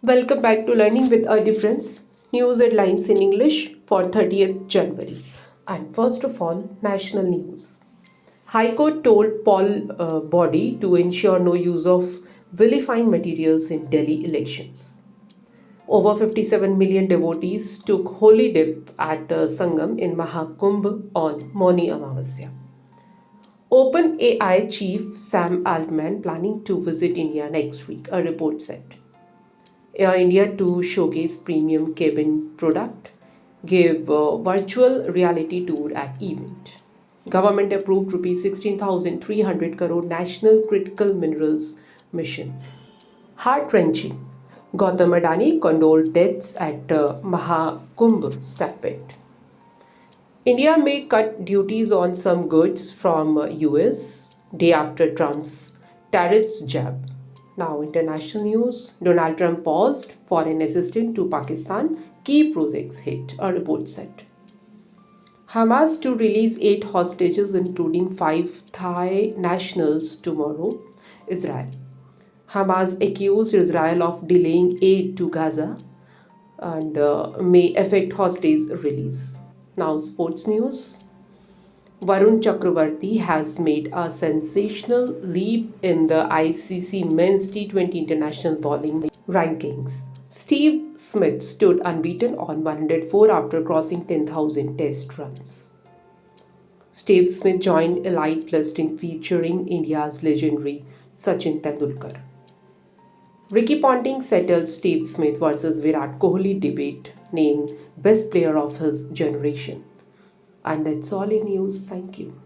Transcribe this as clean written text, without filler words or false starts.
Welcome back to Learning with a Difference. News headlines in English for 30th January. And first of all, national news. High Court told Paul Body to ensure no use of vilifying materials in Delhi elections. Over 57 million devotees took holy dip at Sangam in Mahakumbh on Moni Amavasya. OpenAI chief Sam Altman planning to visit India next week, a report said. Air India to showcase premium cabin product, gave a virtual reality tour at event. Government approved rupees 16,300 crore National Critical Minerals Mission. Heart-wrenching. Gautam Adani condoled deaths at Mahakumbh stampede. India may cut duties on some goods from US day after Trump's tariffs jab. Now, international news. Donald Trump paused foreign assistance to Pakistan. Key projects hit, a report said. Hamas to release 8 hostages, including 5 Thai nationals, tomorrow. Israel. Hamas accused Israel of delaying aid to Gaza and may affect hostage release. Now, sports news. Varun Chakravarti has made a sensational leap in the ICC Men's T20 International Bowling rankings. Steve Smith stood unbeaten on 104 after crossing 10,000 test runs. Steve Smith joined elite listing featuring India's legendary Sachin Tendulkar. Ricky Ponting settled Steve Smith versus Virat Kohli debate, named best player of his generation. And that's all in news. Thank you.